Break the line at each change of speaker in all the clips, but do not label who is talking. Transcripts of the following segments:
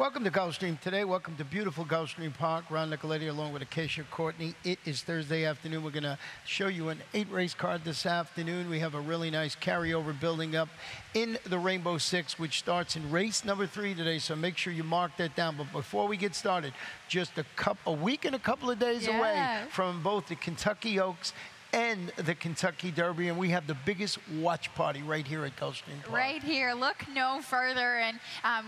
Welcome to Gulfstream today. Welcome to beautiful Gulfstream Park. Ron Nicoletti along with Acacia Courtney. It is Thursday afternoon. We're going to show you an 8-race card this afternoon. We have a really nice carryover building up in the Rainbow Six, which starts in race number 3 today. So make sure you mark that down. But before we get started, just a week and a couple of days away from both the Kentucky Oaks and the Kentucky Derby, and we have the biggest watch party right here at Gulfstream Park.
Right here, look no further, and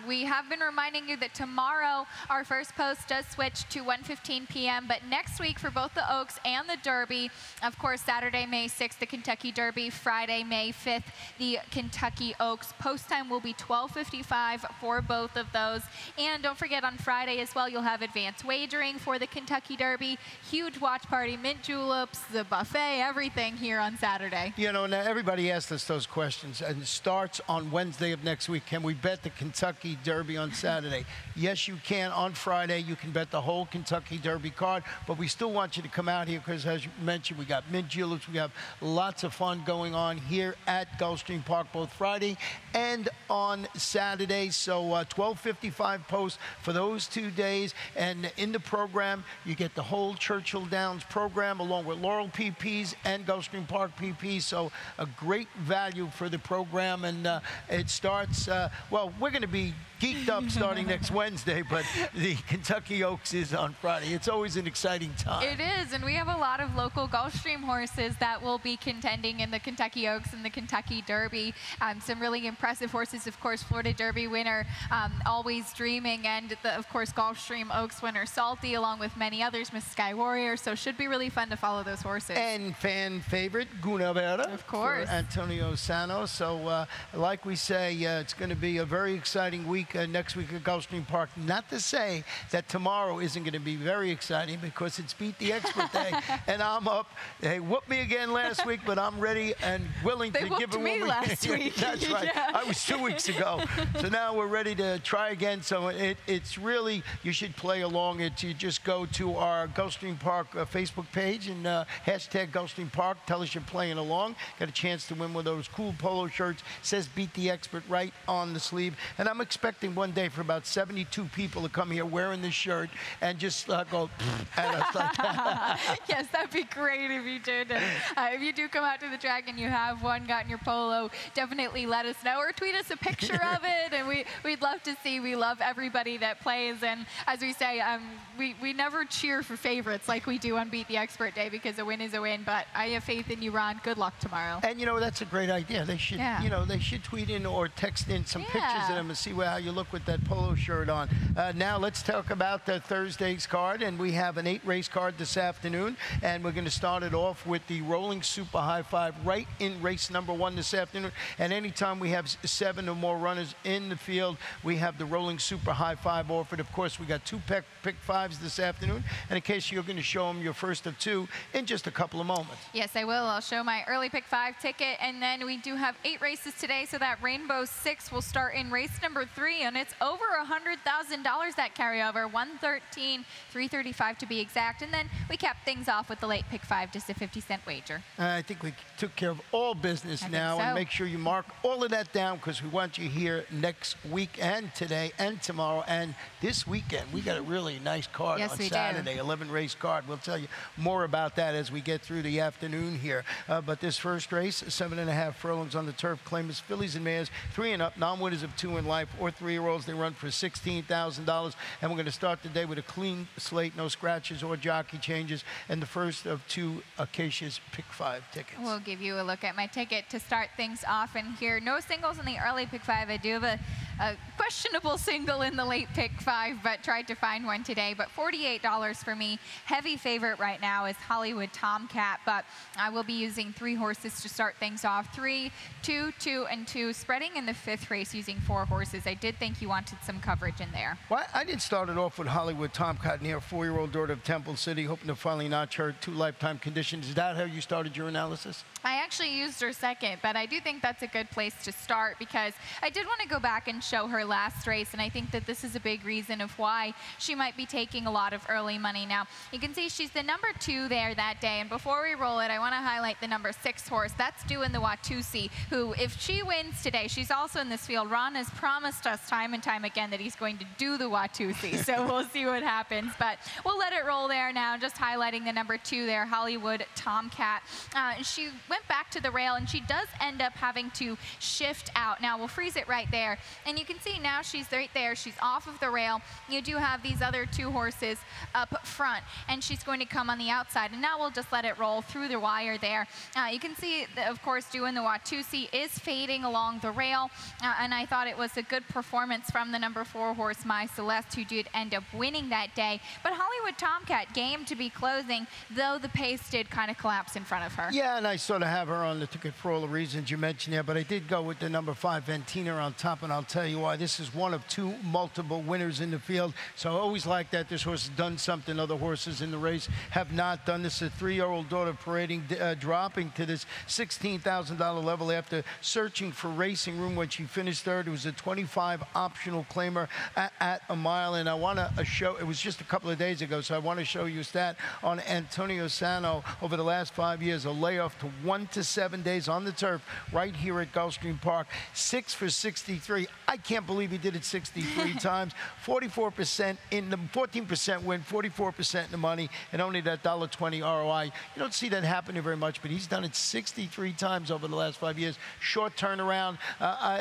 we have been reminding you that tomorrow our first post does switch to 1:15 p.m., but next week for both the Oaks and the Derby, of course, Saturday, May 6th, the Kentucky Derby, Friday, May 5th, the Kentucky Oaks. Post time will be 12:55 for both of those, and don't forget on Friday as well, you'll have advanced wagering for the Kentucky Derby, huge watch party, mint juleps, the buffet, everything here on Saturday.
You know, now everybody asks us those questions, and it starts on Wednesday of next week. Can we bet the Kentucky Derby on Saturday? Yes, you can. On Friday, you can bet the whole Kentucky Derby card, but we still want you to come out here because, as you mentioned, we got mint juleps. We have lots of fun going on here at Gulfstream Park, both Friday and on Saturday. So 12:55 post for those 2 days, and in the program, you get the whole Churchill Downs program along with Laurel PPs and Gulfstream Park PP, so a great value for the program. And it starts, well, we're going to be geeked up starting next Wednesday, but the Kentucky Oaks is on Friday. It's always an exciting time.
It is, and we have a lot of local Gulfstream horses that will be contending in the Kentucky Oaks and the Kentucky Derby. Some really impressive horses, of course, Florida Derby winner, Always Dreaming, and of course, Gulfstream Oaks winner Salty, along with many others, Miss Sky Warrior, so should be really fun to follow those horses.
And fan favorite, Gunavera,
of course,
for Antonio Sano. So like we say, it's going to be a very exciting week next week at Gulfstream Park. Not to say that tomorrow isn't going to be very exciting, because it's Beat the Expert Day, and I'm up. They whooped me again last week, but I'm ready and willing to give it one
me last week.
That's right.
Yeah.
I was 2 weeks ago. So now we're ready to try again. So it's really, you should play along. You just go to our Gulfstream Park Facebook page and hashtag Gulfstream Park. Tell us you're playing along. Got a chance to win one of those cool polo shirts. Says Beat the Expert right on the sleeve. And I'm expecting one day for about 72 people to come here wearing this shirt and just go at us like that.
Yes, that'd be great if you did. And, if you do come out to the track and you have one, gotten your polo, definitely let us know or tweet us a picture of it. And we'd love to see. We love everybody that plays. And as we say, we never cheer for favorites like we do on Beat the Expert Day, because a win is a win. But I have faith in you, Ron. Good luck tomorrow.
And you know, that's a great idea. They should, you know, they should tweet in or text in some pictures of them and see how you look with that polo shirt on. Now let's talk about Thursday's card, and we have an 8-race card this afternoon, and we're going to start it off with the Rolling Super High Five right in race number 1 this afternoon. And anytime we have 7 or more runners in the field, we have the Rolling Super High Five offered. Of course, we got 2 pick fives this afternoon, and in case you're going to show them your first of 2 in just a couple of moments.
Yes, I will. I'll show my early pick 5 ticket, and then we do have 8 races today, so that Rainbow Six will start in race number 3, and it's over $100,000 that carryover, 113,335 to be exact, and then we capped things off with the late pick 5, just a 50-cent wager.
I think we took care of all business now,
so.
And make sure you mark all of that down, because we want you here next week and today and tomorrow and this weekend. We got a really nice card on Saturday, 11-race card. We'll tell you more about that as we get through the afternoon here. But this first race, 7.5 furlongs on the turf, claim is fillies and mares, 3 and up, non-winners of 2 in life or 3-year-olds. They run for $16,000, and we're going to start the day with a clean slate, no scratches or jockey changes, and the first of 2 Acacia's pick 5 tickets.
We'll give you a look at my ticket to start things off in here. No singles in the early pick 5. I do have a questionable single in the late pick 5, but tried to find one today. But $48 for me. Heavy favorite right now is Hollywood Tomcat, but I will be using 3 horses to start things off. 3, 2, 2, and 2, spreading in the 5th race using 4 horses. I did think you wanted some coverage in there.
Well, I did start it off with Hollywood Tomcat near 4-year-old daughter of Temple City, hoping to finally notch her 2 lifetime conditions. Is that how you started your analysis?
I actually used her second, but I do think that's a good place to start, because I did want to go back and show her last race, and I think that this is a big reason of why she might be taking a lot of early money. Now, you can see she's the number 2 there that day, and before we roll it, I want to highlight the number 6 horse. That's Doing the Watusi, who, if she wins today, she's also in this field. Ron has promised us time and time again that he's going to do the Watusi, so we'll see what happens, but we'll let it roll there now. Just highlighting the number 2 there, Hollywood Tomcat. She went back to the rail, and she does end up having to shift out. Now, we'll freeze it right there, and you can see now she's right there. She's off of the rail. You do have these other 2 horses up front, and she's going to come on the outside, and now we'll just let it roll through the wire there. You can see, of course, Doing the Watusi is fading along the rail, and I thought it was a good performance from the number 4 horse, My Celeste, who did end up winning that day. But Hollywood Tomcat game to be closing, though the pace did kind of collapse in front of her.
Yeah, and I sort of have her on the ticket for all the reasons you mentioned there, but I did go with the number 5, Ventina, on top, and I'll tell you why. This is one of 2 multiple winners in the field, so I always like that this horse has done something other horses in the race have not done. This is a 3-year-old daughter parading, dropping to this $16,000 level after searching for racing room when she finished 3rd. It was a 25 optional claimer at a mile, and I want to show, it was just a couple of days ago, so I want to show you a stat on Antonio Sano over the last 5 years, a layoff to 1 to 7 days on the turf right here at Gulfstream Park. 6 for 63. I can't believe he did it 63 times. 44% in the 14% win, 44% in the money, and only that $1.20 ROI. You don't see that happening very much, but he's done it 63 times over the last 5 years. Short turnaround.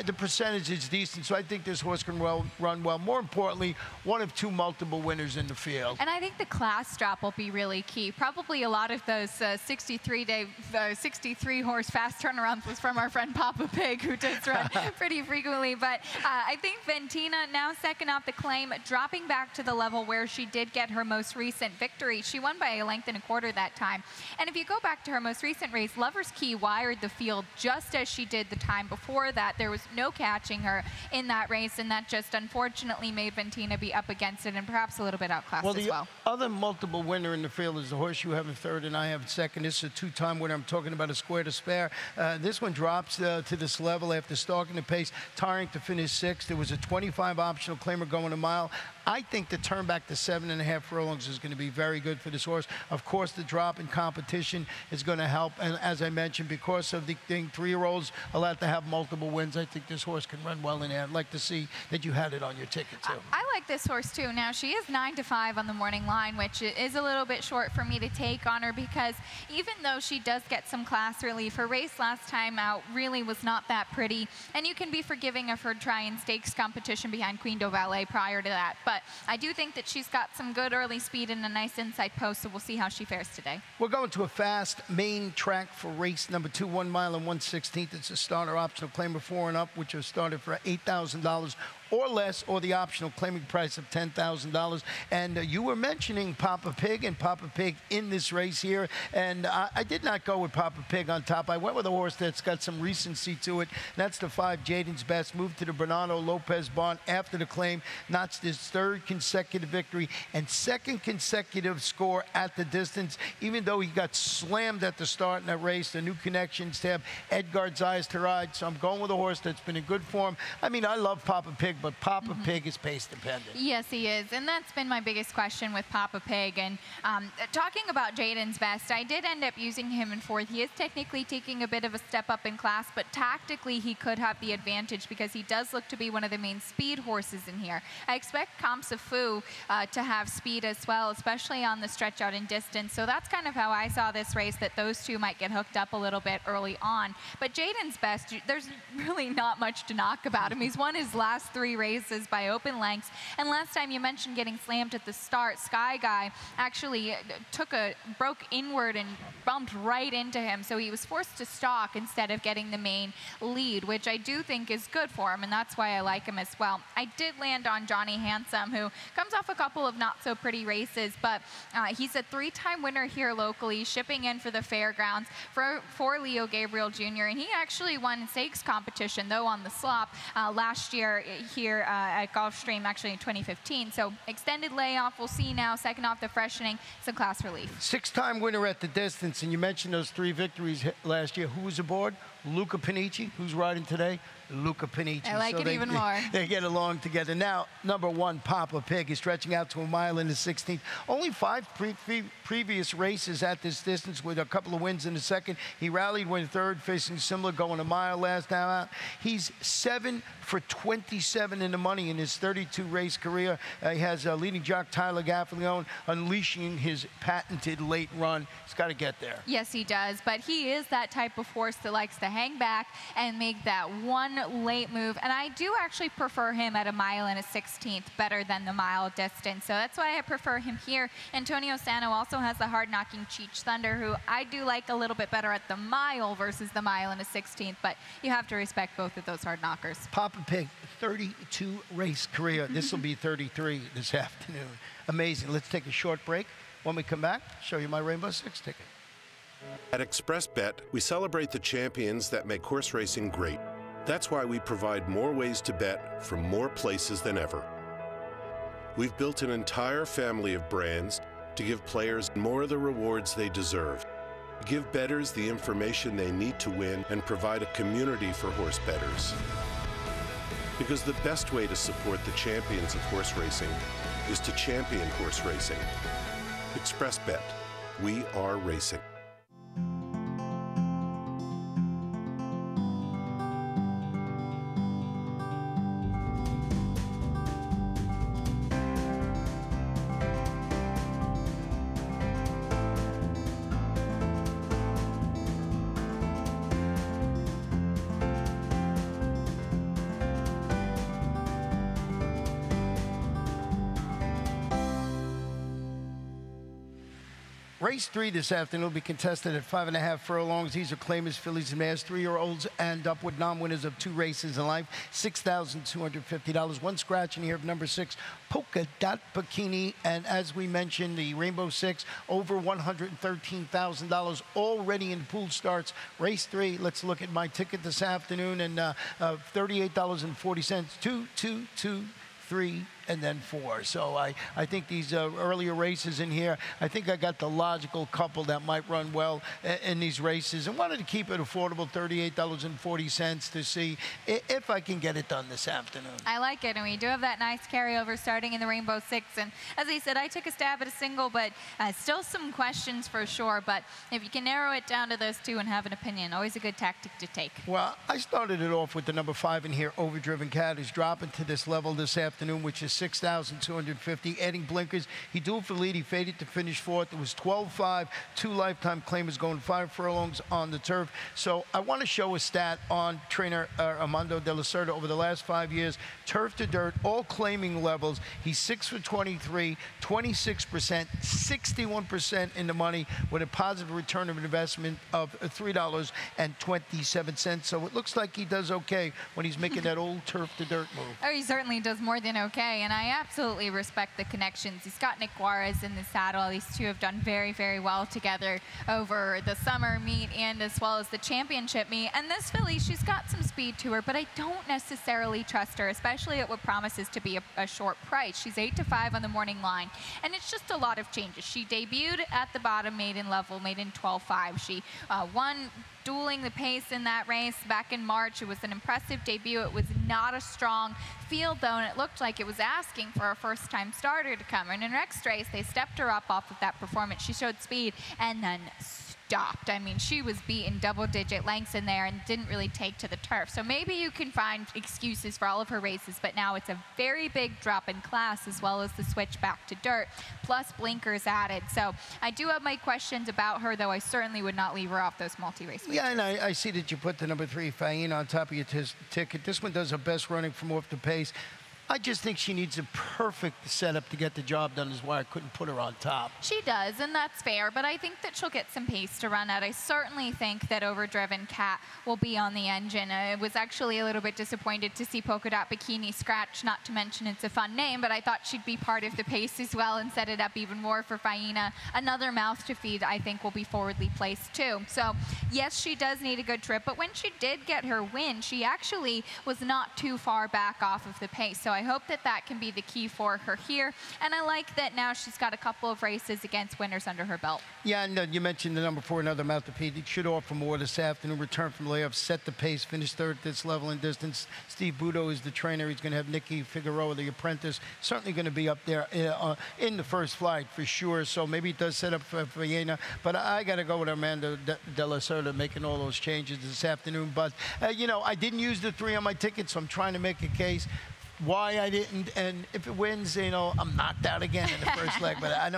The percentage is decent, so I think this horse can run well. More importantly, one of 2 multiple winners in the field.
And I think the class drop will be really key. Probably a lot of those 63 horse fast turnarounds was from our friend Papa Pig, who does run pretty frequently. But I think Ventina, now second off the claim, dropping back to the level where she did get her most recent victory. She won by a length and a quarter that time. And if you go back to her most recent race, Lover's Key wired the field just as she did the time before that. There was no catching her in that race, and that just unfortunately made Ventina be up against it and perhaps a little bit outclassed as well.
The other multiple winner in the field is the horse you have in 3rd and I have in 2nd. This is a 2-time winner. I'm talking about a Square to Spare. This one drops to this level after stalking the pace, tiring to finish 6th. There was a 25 optional claimer going a mile. I think the turn back to 7.5 furlongs is going to be very good for this horse. Of course, the drop in competition is going to help. And as I mentioned, because of the thing, 3-year-olds allowed to have multiple wins, I think this horse can run well in there. I'd like to see that you had it on your ticket, too.
I like this horse, too. Now, she is 9 to 5 on the morning line, which is a little bit short for me to take on her because even though she does get some class relief, her race last time out really was not that pretty. And you can be forgiving of her trying stakes competition behind Queen do Valet prior to that. But I do think that she's got some good early speed and a nice inside post, so we'll see how she fares today.
We're going to a fast main track for race number 2, 1 mile and 1/16. It's a starter optional claimer 4 and up, which are started for $8,000 or less, or the optional claiming price of $10,000. And you were mentioning Papa Pig and Papa Pig in this race here, and I did not go with Papa Pig on top. I went with a horse that's got some recency to it. That's the 5, Jaden's Best. Moved to the Bernardo Lopez barn after the claim, notched his 3rd consecutive victory and 2nd consecutive score at the distance, even though he got slammed at the start in that race. The new connections tab, Edgard's eyes to ride. So I'm going with a horse that's been in good form. I mean, I love Papa Pig, but Papa Pig is pace dependent.
Yes, he is, and that's been my biggest question with Papa Pig. And talking about Jaden's Best, I did end up using him in 4th. He is technically taking a bit of a step up in class, but tactically he could have the advantage because he does look to be one of the main speed horses in here. I expect Kamsa Fu to have speed as well, especially on the stretch out and distance. So that's kind of how I saw this race, that those 2 might get hooked up a little bit early on. But Jaden's Best, there's really not much to knock about him. He's won his last 3 races by open lengths. And last time you mentioned getting slammed at the start, Sky Guy actually broke inward and bumped right into him. So he was forced to stalk instead of getting the main lead, which I do think is good for him, and that's why I like him as well. I did land on Johnny Handsome, who comes off a couple of not so pretty races, but he's a 3-time winner here locally, shipping in for the fairgrounds for Leo Gabriel Jr. And he actually won stakes competition, though, on the slop last year here at Gulfstream, actually in 2015. So extended layoff. We'll see now. Second off the freshening, some class relief.
6-time winner at the distance, and you mentioned those 3 victories last year. Who was aboard? Luca Panici, who's riding today. Luca Panici.
I like it even more.
They get along together. Now, number 1, Papa Pig, is stretching out to a mile in the 16th. Only 5 previous races at this distance with a couple of wins in the second. He rallied, went third, facing similar, going a mile last time out. He's 7 for 27 in the money in his 32-race career. He has leading jock Tyler Gaffalione unleashing his patented late run. He's got to get there.
Yes, he does, but he is that type of horse that likes to hang back and make that one late move, and I do actually prefer him at a mile and a 16th better than the mile distance, so that's why I prefer him here. Antonio Sano also has the hard-knocking Cheech Thunder, who I do like a little bit better at the mile versus the mile and a 16th, but you have to respect both of those hard knockers.
Papa Pig, 32 race career. This will be 33 this afternoon. Amazing. Let's take a short break. When we come back, show you my Rainbow Six ticket.
At ExpressBet, we celebrate the champions that make horse racing great. That's why we provide more ways to bet from more places than ever. We've built an entire family of brands to give players more of the rewards they deserve, give bettors the information they need to win, and provide a community for horse bettors. Because the best way to support the champions of horse racing is to champion horse racing. ExpressBet, we are racing.
Race 3 this afternoon will be contested at 5.5 furlongs. These are claimers, fillies, and mares, 3-year-olds and upward, non-winners of 2 races in life. $6,250. One scratch in here of number 6, Polka Dot Bikini. And as we mentioned, the Rainbow Six, over $113,000 already in pool starts. Race 3, let's look at my ticket this afternoon, and $38.40, 2, 2, 2, 3, and then 4. So I think these earlier races in here, I think I got the logical couple that might run well in these races, and wanted to keep it affordable, $38.40, to see if I can get it done this afternoon.
I like it, and we do have that nice carryover starting in the Rainbow Six. And as I said, I took a stab at a single, but still some questions for sure. But if you can narrow it down to those 2 and have an opinion, always a good tactic to take.
Well, I started it off with the number 5 in here, Overdriven Cat, who's dropping to this level this afternoon, which is $6,250, adding blinkers. He dueled for the lead. He faded to finish 4th. It was 12-5, 2 lifetime claimers going 5 furlongs on the turf. So I want to show a stat on trainer Armando de la Cerda over the last 5 years. Turf to dirt, all claiming levels. He's 6 for 23, 26%, 61% in the money, with a positive return of investment of $3.27. So it looks like he does okay when he's making that old turf to dirt move.
Oh, he certainly does more than okay, and I absolutely respect the connections. He's got Nick Juarez in the saddle. These 2 have done very, very well together over the summer meet and as well as the championship meet. And this filly, she's got some speed to her, but I don't necessarily trust her, especially at what promises to be a short price. She's 8-5 on the morning line, and it's just a lot of changes. She debuted at the bottom maiden level, maiden 12-5. She won dueling the pace in that race back in March. It was an impressive debut. It was not a strong field, though, and it looked like it was asking for a first-time starter to come. And in the next race, they stepped her up off of that performance. She showed speed and then stopped. I mean, she was beaten double-digit lengths in there and didn't really take to the turf. So maybe you can find excuses for all of her races, but now it's a very big drop in class, as well as the switch back to dirt, plus blinkers added. So I do have my questions about her, though I certainly would not leave her off those multi-race features.
Yeah, and I see that you put the number 3, Faina, on top of your ticket. This one does her best running from off the pace. I just think she needs a perfect setup to get the job done, is why I couldn't put her on top.
She does, and that's fair, but I think that she'll get some pace to run at. I certainly think that Overdriven Cat will be on the engine. I was actually a little bit disappointed to see Polka Dot Bikini scratch, not to mention it's a fun name, but I thought she'd be part of the pace as well and set it up even more for Faina. Another mouth to feed, I think, will be forwardly placed too. So yes, she does need a good trip, but when she did get her win, she actually was not too far back off of the pace. So I I hope that that can be the key for her here. And I like that now she's got a couple of races against winners under her belt.
Yeah, and you mentioned the number 4, another Maltipede. It should offer more this afternoon. Return from layoff, set the pace, finish third at this level in distance. Steve Budo is the trainer. He's going to have Nikki Figueroa, the apprentice, certainly going to be up there in the first flight for sure. So maybe it does set up for Vienna. But I got to go with Amanda De La Cerda making all those changes this afternoon. But, you know, I didn't use the 3 on my ticket, so I'm trying to make a case why I didn't, and if it wins, you know, I'm knocked out again in the first leg. But I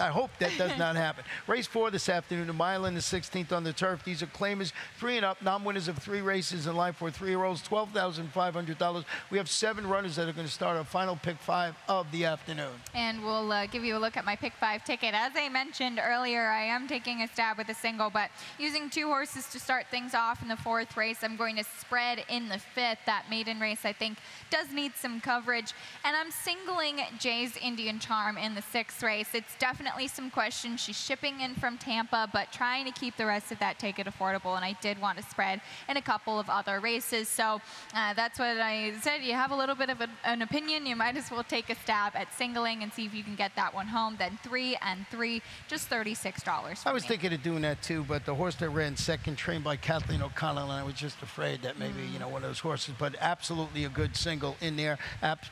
hope that does not happen. Race 4 this afternoon, a mile in the 16th on the turf. These are claimers 3 and up, non-winners of 3 races in life for 3-year-olds, $12,500. We have 7 runners that are going to start our final pick 5 of the afternoon.
And we'll give you a look at my pick 5 ticket. As I mentioned earlier, I am taking a stab with a single, but using 2 horses to start things off in the 4th race. I'm going to spread in the 5th. That maiden race, I think, does need some coverage. And I'm singling Jay's Indian Charm in the 6th race. It's definitely some questions. She's shipping in from Tampa, but trying to keep the rest of that ticket affordable. And I did want to spread in a couple of other races. So that's what I said. You have a little bit of an opinion. You might as well take a stab at singling and see if you can get that one home. Then 3 and 3, just $36.
I was thinking of doing that too, but the horse that ran second, trained by Kathleen O'Connell, and I was just afraid that maybe, you know, one of those horses, but absolutely a good single in there.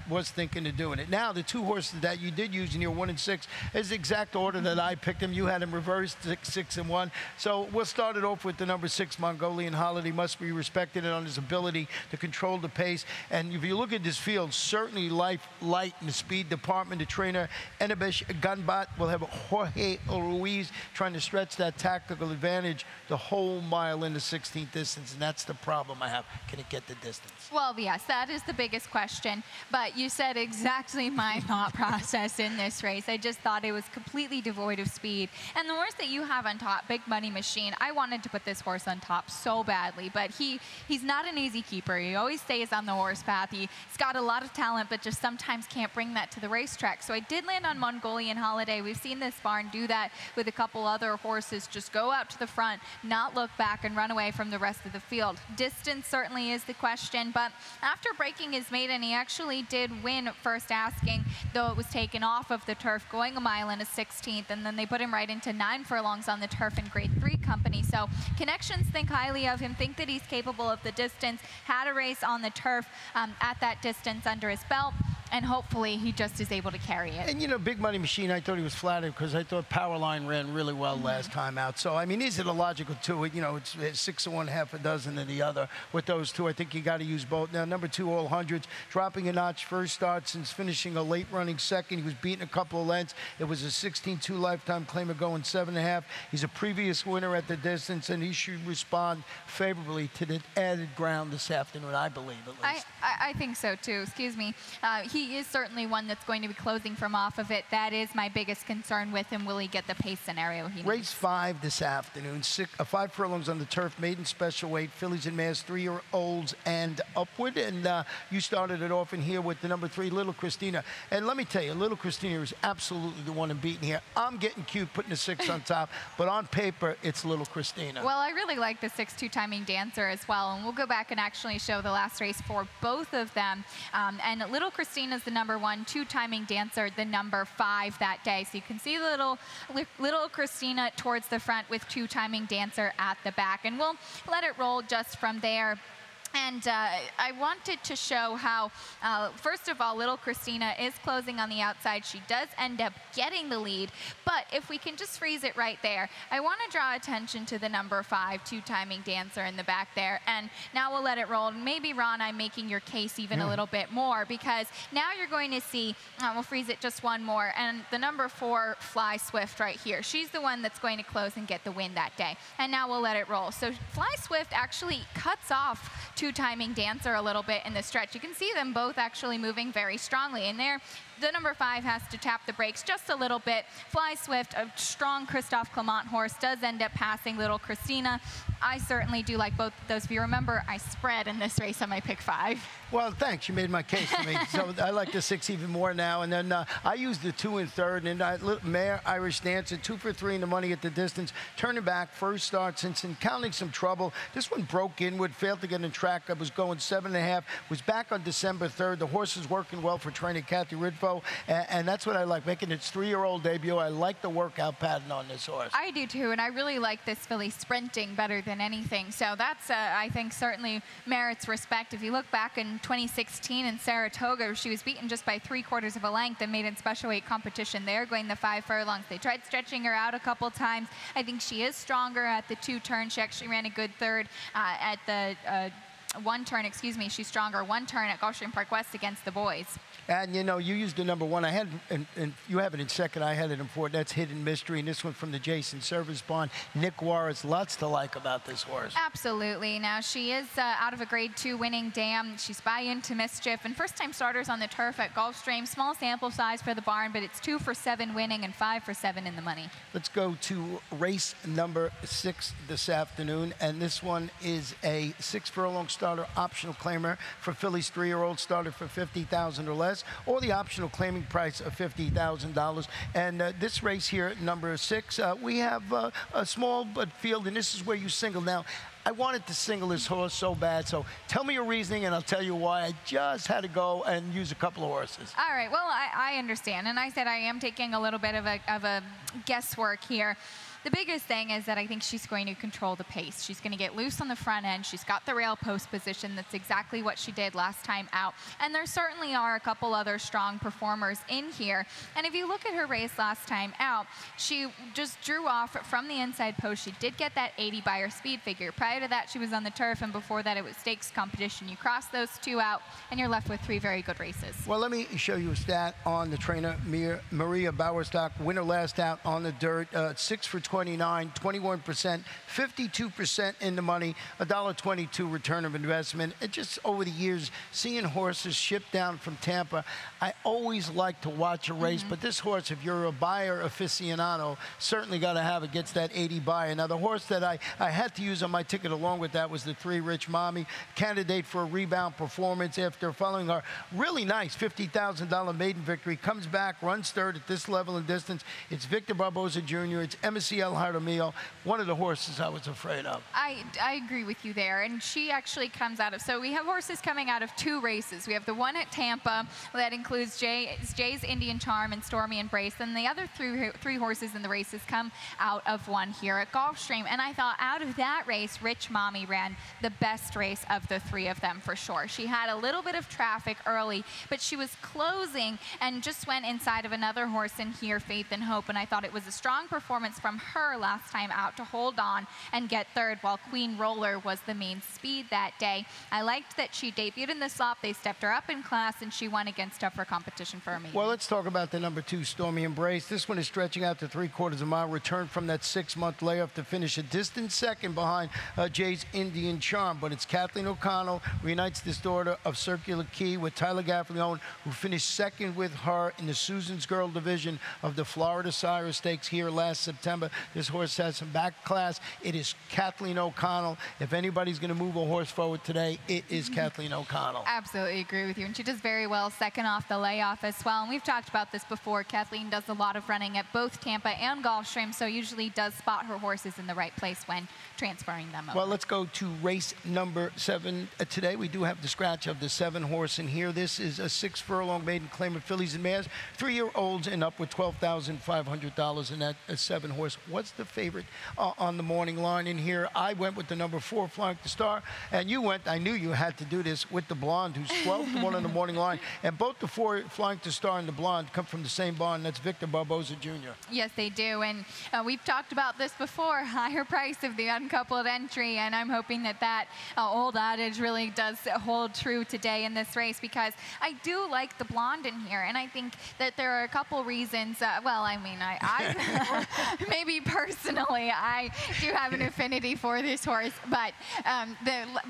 Was thinking of doing it. Now, the 2 horses that you did use in your 1 and 6 is the exact order that I picked them. You had them reversed, 6 and 1. So we'll start it off with the number 6, Mongolian Holiday. Must be respected on his ability to control the pace. And if you look at this field, certainly light in the speed department. The trainer, Enebesh Gunbat, will have Jorge Ruiz trying to stretch that tactical advantage the whole mile in the 16th distance. And that's the problem I have. Can it get the distance?
Well, yes, that is the biggest question, but you said exactly my thought process in this race. I just thought it was completely devoid of speed. And the horse that you have on top, Big Money Machine, I wanted to put this horse on top so badly, but he's not an easy keeper. He always stays on the horse path. He's got a lot of talent, but just sometimes can't bring that to the racetrack. So I did land on Mongolian Holiday. We've seen this barn do that with a couple other horses. Just go out to the front, not look back, and run away from the rest of the field. Distance certainly is the question, but after breaking his maiden, he actually did win first asking, though it was taken off of the turf, going a mile in a 16th, and then they put him right into 9 furlongs on the turf in grade 3 company. So connections think highly of him, think that he's capable of the distance, had a race on the turf at that distance under his belt, and hopefully he just is able to carry it.
And, you know, Big Money Machine, I thought he was flattered because I thought Powerline ran really well last time out. So, I mean, these are the logical 2. You know, it's 6 of one, half a dozen of the other. With those 2, I think you got to use both. Now, number 2, All Hundreds, dropping a notch first start since finishing a late running second. He was beaten a couple of lengths. It was a 16-2 lifetime claimer going 7.5. He's a previous winner at the distance, and he should respond favorably to the added ground this afternoon, I believe, at least.
I think so, too. Excuse me. He is certainly one that's going to be closing from off of it. That is my biggest concern with him. Will he get the pace scenario he needs?
Race 5 this afternoon. 5 furlongs on the turf, maiden special weight, fillies and mares, 3-year-olds and upward. And you started it off in here with the number 3, Little Christina. And let me tell you, Little Christina is absolutely the one I'm beating here. I'm getting cute putting a 6 on top, but on paper, it's Little Christina.
Well, I really like the 6 2-timing Dancer as well, and we'll go back and actually show the last race for both of them. And Little Christina's the number 1, 2-timing Dancer, the number 5 that day. So you can see Little Christina towards the front with 2-timing Dancer at the back, and we'll let it roll just from there. And I wanted to show how, first of all, Little Christina is closing on the outside. She does end up getting the lead. But if we can just freeze it right there, I want to draw attention to the number 5, 2-timing Dancer in the back there. And now we'll let it roll. Maybe, Ron, I'm making your case even a little bit more, because now you're going to see, we'll freeze it just one more, and the number 4, Fly Swift right here. She's the one that's going to close and get the win that day. And now we'll let it roll. So Fly Swift actually cuts off 2-timing Dancer a little bit in the stretch. You can see them both actually moving very strongly. And there, the number 5 has to tap the brakes just a little bit. Fly Swift, a strong Christophe Clement horse, does end up passing Little Christina. I certainly do like both of those. If you remember, I spread in this race on my pick 5.
Well, thanks. You made my case to me. So I like the 6 even more now. And then I used the 2 in third. And Mare Irish Dancer, 2 for 3 in the money at the distance. Turning back, first start since encountering some trouble. This one broke inward, failed to get in track. track. I was going 7.5. Was back on December 3rd. The horse is working well for trainer Kathy Ridfo, and that's what I like, making its 3-year-old debut. I like the workout pattern on this horse.
I do too, and I really like this filly sprinting better than anything. So that's, I think, certainly merits respect. If you look back in 2016 in Saratoga, she was beaten just by 3/4 of a length and made in special weight competition there, going the 5 furlongs. They tried stretching her out a couple times. I think she is stronger at the 2 turns. She actually ran a good third at the 1 turn, excuse me. She's stronger 1 turn at Gulfstream Park West against the boys.
And, you know, you used the number 1. I had, and you have it in second. I had it in 4. That's Hidden Mystery. And this one from the Jason Service Bond. Nick Juarez, lots to like about this horse.
Absolutely. Now, she is out of a Grade 2 winning dam. She's by Into Mischief. And first-time starters on the turf at Gulfstream. Small sample size for the barn, but it's 2 for 7 winning and 5 for 7 in the money.
Let's go to race number 6 this afternoon. And this one is a 6-furlong starter optional claimer for fillies 3-year-old started for $50,000 or less, or the optional claiming price of $50,000. And this race here, number 6, we have a small but field, and this is where you single. Now, I wanted to single this horse so bad, so tell me your reasoning, and I'll tell you why. I just had to go and use a couple of horses.
All right, well, I understand, and I said I am taking a little bit of a guesswork here. The biggest thing is that I think she's going to control the pace. She's going to get loose on the front end. She's got the rail post position. That's exactly what she did last time out. And there certainly are a couple other strong performers in here. And if you look at her race last time out, she just drew off from the inside post. She did get that 80 by her speed figure. Prior to that, she was on the turf, and before that, it was stakes competition. You cross those 2 out, and you're left with 3 very good races.
Well, let me show you a stat on the trainer, Maria Bowerstock, winner last out on the dirt, 6 for 29, 21%, 52% in the money, $1.22 return of investment. And just over the years, seeing horses shipped down from Tampa, I always like to watch a race, but this horse, if you're a buyer aficionado, certainly got to have it, gets that 80 buyer. Now, the horse that I had to use on my ticket along with that was the 3 Rich Mommy, candidate for a rebound performance after following our really nice $50,000 maiden victory, comes back, runs third at this level and distance. It's Victor Barboza Jr., it's MSC El Jaramillo, one of the horses I was afraid of.
I agree with you there, and she actually comes out of, so we have horses coming out of 2 races. We have the one at Tampa that includes Jay's Indian Charm and Stormy Embrace, and the other 3 horses in the races come out of 1 here at Gulfstream. And I thought out of that race, Rich Mommy ran the best race of the 3 of them for sure. She had a little bit of traffic early, but she was closing and just went inside of another horse in here, Faith and Hope, and I thought it was a strong performance from her last time out to hold on and get third, while Queen Roller was the main speed that day. I liked that she debuted in the slop. They stepped her up in class, and she won against tougher competition for a maiden.
Well, let's talk about the number 2, Stormy Embrace. This one is stretching out to 3/4 of a mile, returned from that 6-month layoff to finish a distant second behind Jay's Indian Charm. But it's Kathleen O'Connell reunites this daughter of Circular Key with Tyler Gaffalione, who finished second with her in the Susan's Girl division of the Florida Sire Stakes here last September. This horse has some back class. It is Kathleen O'Connell. If anybody's going to move a horse forward today, it is Kathleen O'Connell.
Absolutely agree with you, and she does very well second off the layoff as well. And we've talked about this before. Kathleen does a lot of running at both Tampa and Gulfstream, so usually does spot her horses in the right place when transferring them over.
Well, let's go to race number 7. Today we do have the scratch of the 7 horse in here. This is a 6-furlong maiden claim of fillies and mares, 3-year-olds and up with $12,500, and that 7 horse. What's the favorite on the morning line in here? I went with the number 4, Flying to Star, and you went, I knew you had to do this, with the Blonde, who's 12-1 on the morning line. And both the 4, Flying to Star and the Blonde, come from the same barn. That's Victor Barboza Jr.
Yes, they do, and we've talked about this before, higher price of the uncoupled entry, and I'm hoping that that old adage really does hold true today in this race, because I do like the Blonde in here, and I think that there are a couple reasons. Well, I mean, I maybe personally, I do have an affinity for this horse, but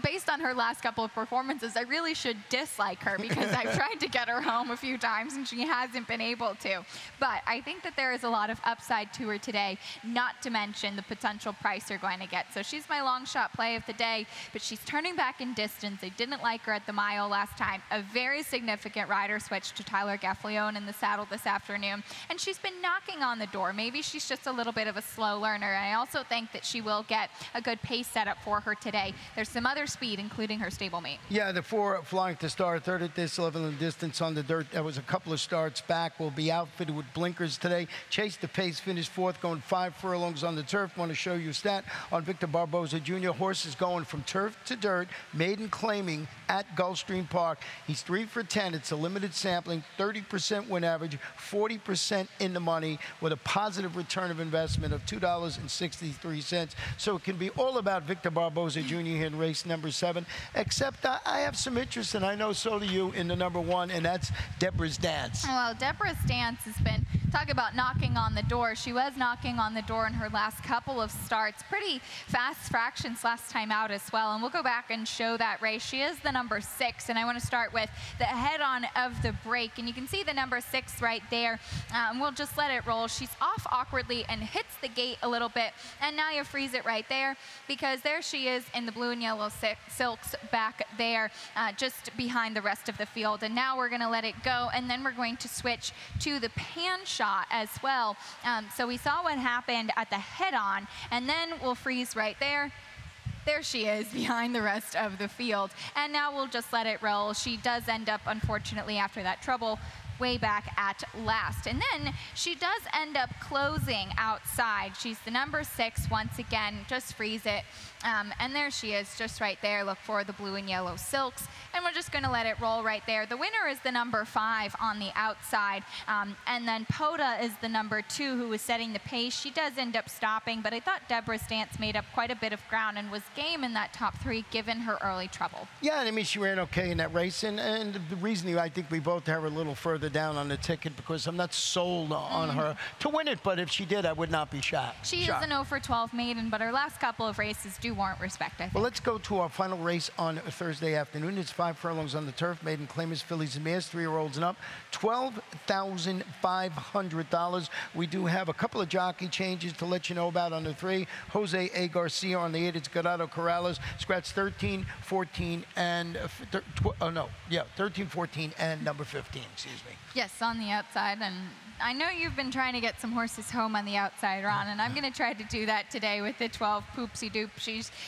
based on her last couple of performances, I really should dislike her, because I've tried to get her home a few times and she hasn't been able to. But I think that there is a lot of upside to her today, not to mention the potential price you're going to get. So she's my long shot play of the day, but she's turning back in distance. They didn't like her at the mile last time. A very significant rider switch to Tyler Gaffalione in the saddle this afternoon, and she's been knocking on the door. Maybe she's just a little bit of a slow learner. And I also think that she will get a good pace setup for her today. There's some other speed, including her stablemate.
Yeah, the 4 flying to start, third at this level in distance on the dirt. That was a couple of starts back. Will be outfitted with blinkers today. Chase the pace, finished 4th, going 5 furlongs on the turf. Want to show you a stat on Victor Barboza Jr. Horse is going from turf to dirt, maiden claiming at Gulfstream Park. He's 3 for 10. It's a limited sampling, 30% win average, 40% in the money with a positive return of investment of $2.63. So it can be all about Victor Barboza Jr. here in race number 7, except I have some interest, and I know so do you, in the number 1, and that's Deborah's Dance.
Well, Deborah's Dance has been, talk about knocking on the door. She was knocking on the door in her last couple of starts. Pretty fast fractions last time out as well, and we'll go back and show that race. She is the number 6, and I want to start with the head-on of the break, and you can see the number 6 right there. We'll just let it roll. She's off awkwardly and hits the gate a little bit, and now you freeze it right there, because there she is in the blue and yellow silks back there, just behind the rest of the field. And now we're going to let it go, and then we're going to switch to the pan shot as well. So we saw what happened at the head-on, and then we'll freeze right there. There she is behind the rest of the field. And now we'll just let it roll. She does end up, unfortunately, after that trouble, way back at last. And then she does end up closing outside. She's the number 6 once again. Just freeze it. And there she is, just right there. Look for the blue and yellow silks. And we're just going to let it roll right there. The winner is the number 5 on the outside. And then Poda is the number 2 who was setting the pace. She does end up stopping, but I thought Deborah's Dance made up quite a bit of ground and was game in that top 3 given her early trouble.
Yeah, I mean, she ran okay in that race. And the reason I think we both have her a little further down on the ticket, because I'm not sold on her to win it. But if she did, I would not be shocked.
She is an 0 for 12 maiden, but her last couple of races do warrant respect, I think.
Well, let's go to our final race on Thursday afternoon. It's 5 furlongs on the turf. Maiden claimers, fillies and mares, 3-year-olds and up. $12,500. We do have a couple of jockey changes to let you know about on the 3. Jose A. Garcia on the 8. It's Gerardo Corrales. Scratch 13, 14, and 13, 14, and number 15. Excuse me.
Yes, on the outside. And I know you've been trying to get some horses home on the outside, Ron, and I'm going to try to do that today with the 12 Poopsie Doop.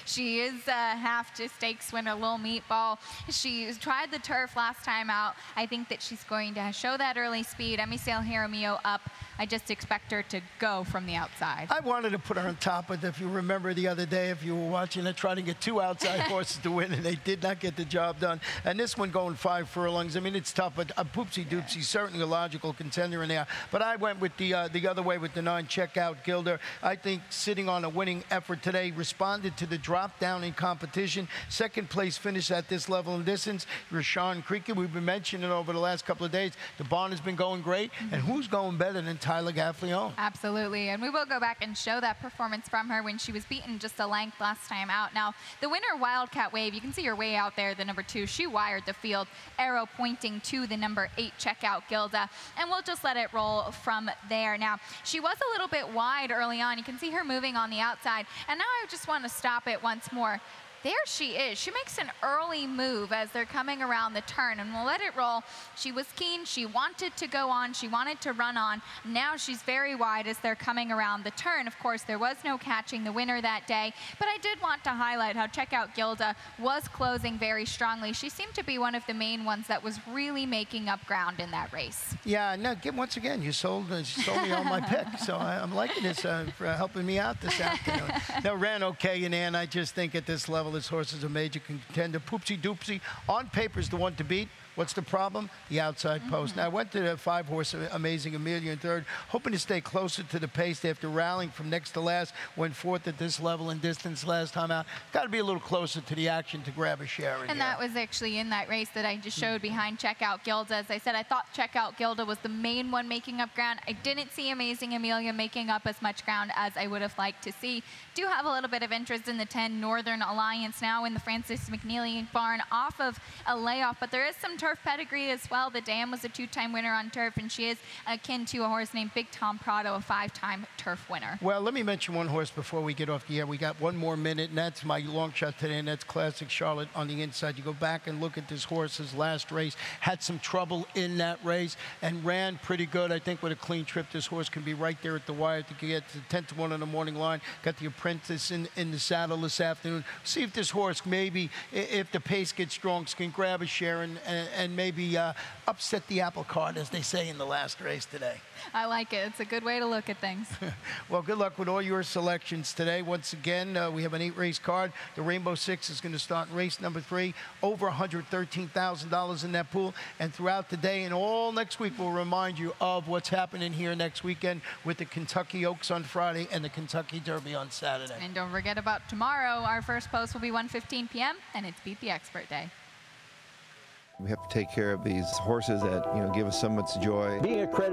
She is half to stakes winner, a little meatball. She tried the turf last time out. I think that she's going to show that early speed. Emisel Jaramillo up. I just expect her to go from the outside.
I wanted to put her on top, but if you remember the other day, if you were watching it, trying to get 2 outside horses to win, and they did not get the job done. And this one going 5 furlongs. I mean, it's tough, but Poopsie Doopsie's certainly a logical contender in there. But I went with the other way with the 9, Checkout Gilder. I think sitting on a winning effort today, responded to the drop down in competition. 2nd place finish at this level and distance. Rashawn Creaky, we've been mentioning over the last couple of days. The barn has been going great. And who's going better than Tyler Gaffleone?
Absolutely. And we will go back and show that performance from her when she was beaten just a length last time out. Now, the winner, Wildcat Wave, you can see her way out there, the number 2. She wired the field, arrow pointing to the number 8, Checkout Gilda. And we'll just let it roll from there. Now, she was a little bit wide early on. You can see her moving on the outside. And now I just want to stop it once more. There she is. She makes an early move as they're coming around the turn, and we'll let it roll. She was keen. She wanted to go on. She wanted to run on. Now she's very wide as they're coming around the turn. Of course, there was no catching the winner that day, but I did want to highlight how Checkout Gilda was closing very strongly. She seemed to be one of the main ones that was really making up ground in that race.
Yeah, no, once again, you sold me on my pick, so I'm liking this for helping me out this afternoon. Now, ran okay in there, and I just think at this level, this horse is a major contender. Poopsie Doopsie, on paper, is the one to beat. What's the problem? The outside post. Now, I went to the 5-horse Amazing Amelia in 3rd, hoping to stay closer to the pace after rallying from next to last. Went 4th at this level and distance last time out. Got to be a little closer to the action to grab a share in
And
here.
that was actually in that race that I just showed behind Checkout Gilda. As I said, I thought Checkout Gilda was the main one making up ground. I didn't see Amazing Amelia making up as much ground as I would have liked to see. Do have a little bit of interest in the 10 Northern Alliance now in the Francis McNeely barn off of a layoff, but there is some turf pedigree as well. The dam was a 2-time winner on turf, and she is akin to a horse named Big Tom Prado, a 5-time turf winner.
Well, let me mention one horse before we get off the air. We got one more minute, and that's my long shot today, and that's Classic Charlotte on the inside. You go back and look at this horse's last race, had some trouble in that race, and ran pretty good. I think with a clean trip, this horse can be right there at the wire to get to 10-1 on the morning line. Got the Apprentice in the saddle this afternoon. See if this horse maybe, if the pace gets strong, can grab a share and maybe upset the apple cart, as they say in the last race today.
I like it. It's a good way to look at things.
Well, good luck with all your selections today. Once again, we have an 8-race card. The Rainbow Six is going to start in race number 3. Over $113,000 in that pool. And throughout the day and all next week, we'll remind you of what's happening here next weekend with the Kentucky Oaks on Friday and the Kentucky Derby on Saturday.
And don't forget about tomorrow. Our first post will be 1:15 p.m. and it's Beat the Expert Day.
We have to take care of these horses that, give us so much joy.
Being accredited